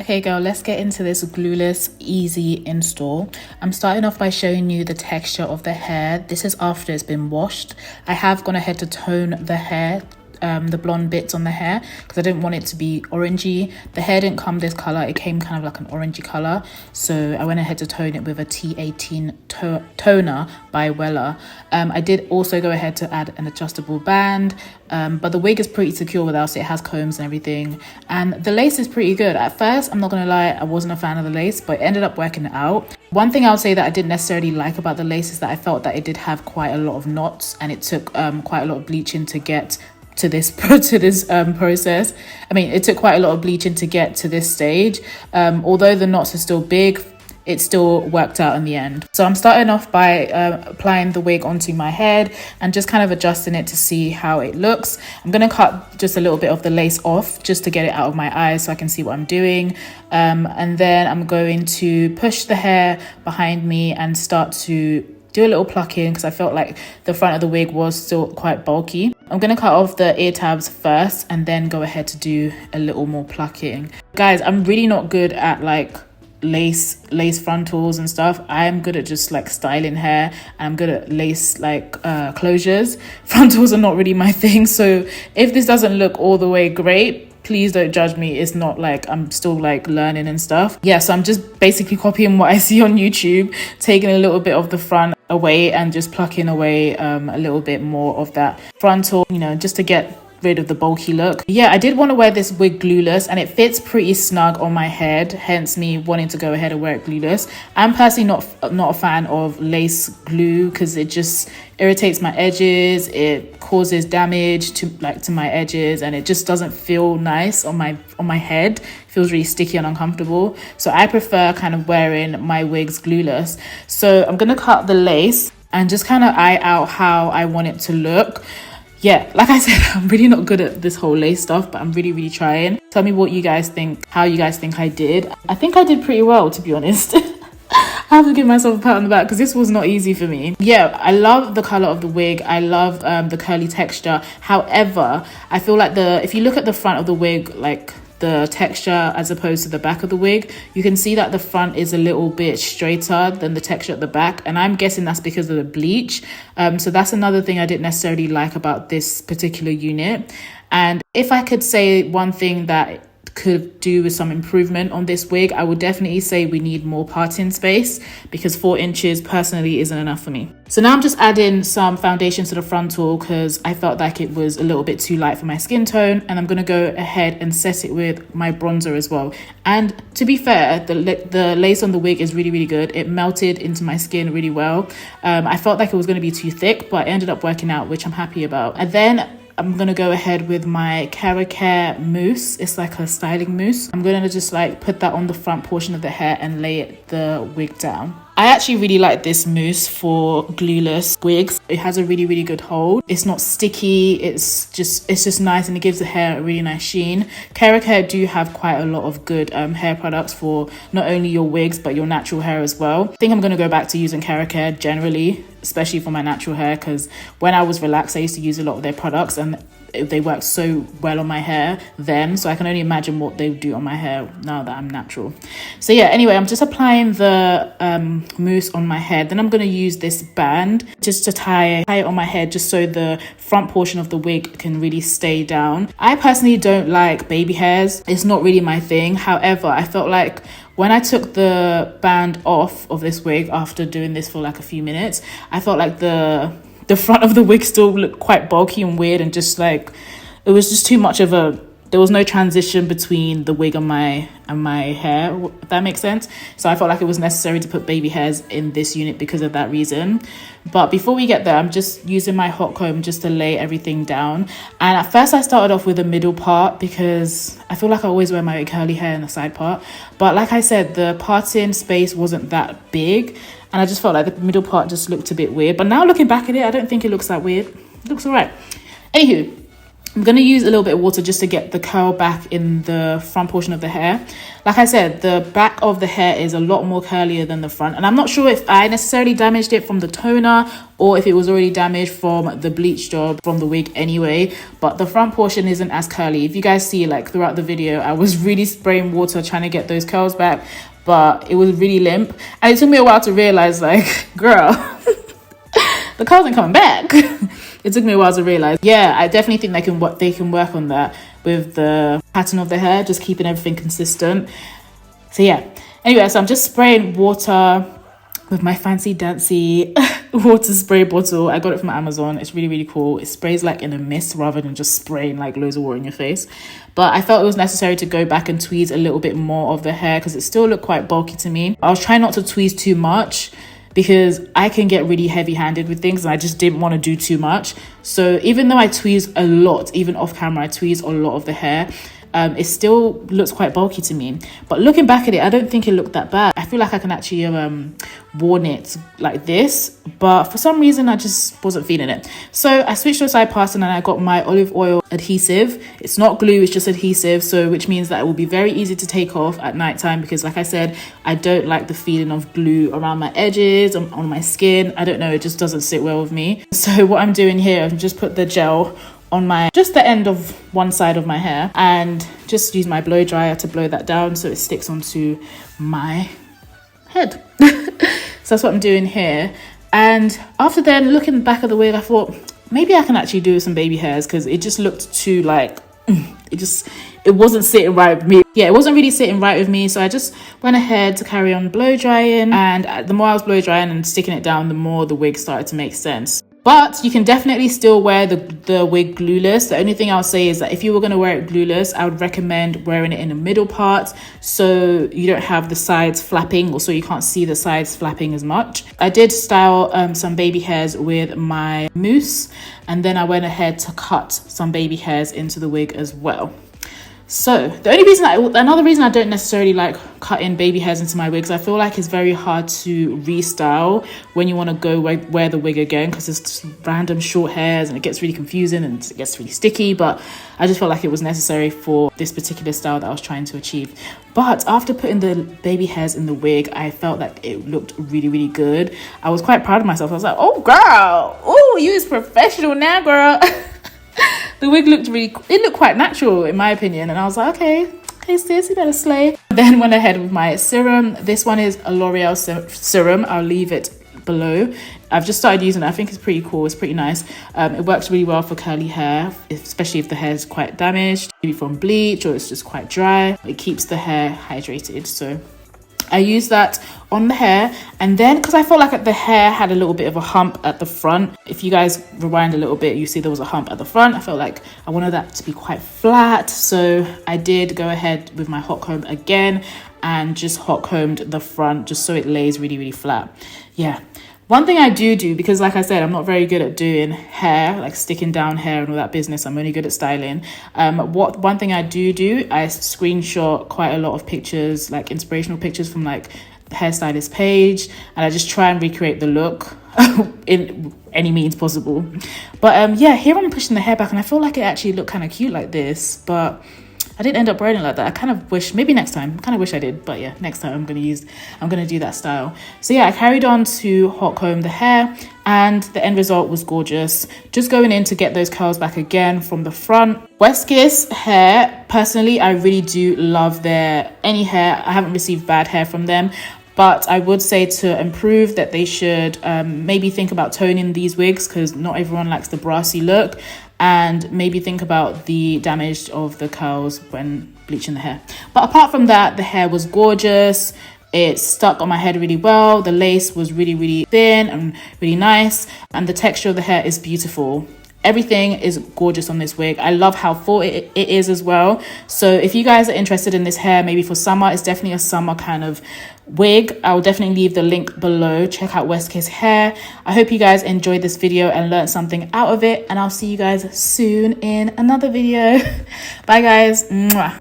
Okay girl, let's get into this glueless easy install. I'm starting off by showing you the texture of the hair. This is after it's been washed. I have gone ahead to tone the hair, the blonde bits on the hair, because I didn't want it to be orangey. The hair didn't come this color, it came kind of like an orangey color, so I went ahead to tone it with a T18 toner by Wella. I did also go ahead to add an adjustable band, but the wig is pretty secure without it. It has combs and everything, and the lace is pretty good. At first, I'm not gonna lie, I wasn't a fan of the lace, but it ended up working out. One thing I would say that I didn't necessarily like about the lace is that I felt that it did have quite a lot of knots, and it took quite a lot of bleaching to get to this process. I mean, it took quite a lot of bleaching to get to this stage. Although the knots are still big, it still worked out in the end. So I'm starting off by applying the wig onto my head and just kind of adjusting it to see how it looks. I'm gonna cut just a little bit of the lace off just to get it out of my eyes so I can see what I'm doing. And then I'm going to push the hair behind me and start to do a little plucking because I felt like the front of the wig was still quite bulky. I'm going to cut off the ear tabs first and then go ahead to do a little more plucking. Guys, I'm really not good at like lace frontals and stuff. I'm good at just like styling hair, and I'm good at lace like closures. Frontals are not really my thing, so if this doesn't look all the way great, please don't judge me. It's not like I'm still like learning and stuff. Yeah, so I'm just basically copying what I see on YouTube, taking a little bit of the front away and just plucking away a little bit more of that frontal, you know, just to get rid of the bulky look. Yeah, I did want to wear this wig glueless, and it fits pretty snug on my head, hence me wanting to go ahead and wear it glueless. I'm personally not a fan of lace glue because it just irritates my edges, it causes damage to my edges, and it just doesn't feel nice on my head. It feels really sticky and uncomfortable, so I prefer kind of wearing my wigs glueless. So I'm gonna cut the lace and just kind of eye out how I want it to look. Yeah, like I said, I'm really not good at this whole lace stuff, but I'm really trying. Tell me what you guys think, how you guys think I did. I think I did pretty well, to be honest. I have to give myself a pat on the back because this was not easy for me. Yeah, I love the color of the wig. I love the curly texture. However, I feel like if you look at the front of the wig, like the texture as opposed to the back of the wig, you can see that the front is a little bit straighter than the texture at the back, and I'm guessing that's because of the bleach. So that's another thing I didn't necessarily like about this particular unit. And if I could say one thing that could do with some improvement on this wig, I would definitely say we need more parting space, because 4 inches personally isn't enough for me. So now I'm just adding some foundation to the frontal because I felt like it was a little bit too light for my skin tone, and I'm going to go ahead and set it with my bronzer as well. And to be fair, the lace on the wig is really good. It melted into my skin really well. I felt like it was going to be too thick, but it ended up working out, which I'm happy about. And then I'm going to go ahead with my Care mousse. It's like a styling mousse. I'm going to just like put that on the front portion of the hair and lay the wig down. I actually really like this mousse for glueless wigs. It has a really good hold. It's not sticky. It's just nice, and it gives the hair a really nice sheen. Care do have quite a lot of good hair products for not only your wigs but your natural hair as well. I think I'm going to go back to using Care generally, especially for my natural hair, because when I was relaxed I used to use a lot of their products and they worked so well on my hair then, so I can only imagine what they do on my hair now that I'm natural. So yeah, anyway, I'm just applying the mousse on my head. Then I'm going to use this band just to tie it on my head, just so the front portion of the wig can really stay down. I personally don't like baby hairs. It's not really my thing. However, I felt like when I took the band off of this wig after doing this for like a few minutes, I felt like the front of the wig still looked quite bulky and weird, and just like it was just too much of there was no transition between the wig and my hair, if that makes sense. So I felt like it was necessary to put baby hairs in this unit because of that reason. But before we get there, I'm just using my hot comb just to lay everything down. And at first I started off with the middle part because I feel like I always wear my curly hair in the side part. But like I said, the parting space wasn't that big, and I just felt like the middle part just looked a bit weird. But now looking back at it, I don't think it looks that weird. It looks all right. Anywho, I'm going to use a little bit of water just to get the curl back in the front portion of the hair. Like I said, the back of the hair is a lot more curlier than the front. And I'm not sure if I necessarily damaged it from the toner or if it was already damaged from the bleach job from the wig anyway. But the front portion isn't as curly. If you guys see, like throughout the video, I was really spraying water trying to get those curls back, but it was really limp. And it took me a while to realize, like, girl, the curls ain't coming back. It took me a while to realize. Yeah, I definitely think they can work on that with the pattern of the hair, just keeping everything consistent. So yeah, anyway, so I'm just spraying water with my fancy dancy water spray bottle. I got it from Amazon. It's really, really cool. It sprays like in a mist rather than just spraying like loads of water in your face. But I felt it was necessary to go back and tweeze a little bit more of the hair because it still looked quite bulky to me. I was trying not to tweeze too much because I can get really heavy-handed with things and I just didn't want to do too much. So even though I tweeze a lot, even off camera, I tweeze a lot of the hair, it still looks quite bulky to me. But looking back at it, I don't think it looked that bad. I feel like I can actually worn it like this, but for some reason I just wasn't feeling it. So I switched to a side pattern and I got my olive oil adhesive. It's not glue, it's just adhesive, so which means that it will be very easy to take off at night time because, like I said, I don't like the feeling of glue around my edges, on my skin. I don't know, it just doesn't sit well with me. So what I'm doing here, I've just put the gel on just the end of one side of my hair and just use my blow dryer to blow that down so it sticks onto my head. So that's what I'm doing here. And after then, looking back at the wig, I thought maybe I can actually do some baby hairs because it just looked too like it wasn't sitting right with me. Yeah, it wasn't really sitting right with me, so I just went ahead to carry on blow drying, and the more I was blow drying and sticking it down, the more the wig started to make sense. But you can definitely still wear the wig glueless. The only thing I'll say is that if you were going to wear it glueless, I would recommend wearing it in the middle part so you don't have the sides flapping, or so you can't see the sides flapping as much. I did style some baby hairs with my mousse, and then I went ahead to cut some baby hairs into the wig as well. So another reason I don't necessarily like cutting baby hairs into my wigs, I feel like it's very hard to restyle when you want to go wear the wig again because it's just random short hairs and it gets really confusing and it gets really sticky. But I just felt like it was necessary for this particular style that I was trying to achieve. But after putting the baby hairs in the wig, I felt like it looked really, really good. I was quite proud of myself. I was like, oh girl, oh, you is professional now, girl. The wig looked quite natural in my opinion, and I was like, okay sis, you better slay. Then went ahead with my serum. This one is a L'Oreal serum. I'll leave it below. I've just started using it. I think it's pretty cool. It's pretty nice. It works really well for curly hair, especially if the hair is quite damaged, maybe from bleach or it's just quite dry. It keeps the hair hydrated. So I used that on the hair, and then because I felt like the hair had a little bit of a hump at the front. If you guys rewind a little bit, you see there was a hump at the front. I felt like I wanted that to be quite flat, so I did go ahead with my hot comb again and just hot combed the front just so it lays really, really flat. Yeah. One thing I do, because like I said, I'm not very good at doing hair, like sticking down hair and all that business. I'm only good at styling. One thing I do, I screenshot quite a lot of pictures, like inspirational pictures from like the hairstylist page, and I just try and recreate the look in any means possible. But yeah, here I'm pushing the hair back and I feel like it actually looked kind of cute like this, but I didn't end up wearing it like that. I kind of wish, maybe next time, I kind of wish I did, but yeah, next time I'm gonna do that style. So yeah, I carried on to hot comb the hair and the end result was gorgeous. Just going in to get those curls back again from the front. WESTKISS hair, personally, I really do love any hair. I haven't received bad hair from them, but I would say to improve that they should maybe think about toning these wigs because not everyone likes the brassy look, and maybe think about the damage of the curls when bleaching the hair. But apart from that, the hair was gorgeous. It stuck on my head really well. The lace was really, really thin and really nice, and the texture of the hair is beautiful. Everything is gorgeous on this wig. I love how full it is as well. So if you guys are interested in this hair, maybe for summer, it's definitely a summer kind of wig. I will definitely leave the link below. Check out WESTKISS hair. I hope you guys enjoyed this video and learned something out of it. And I'll see you guys soon in another video. Bye guys. Mwah.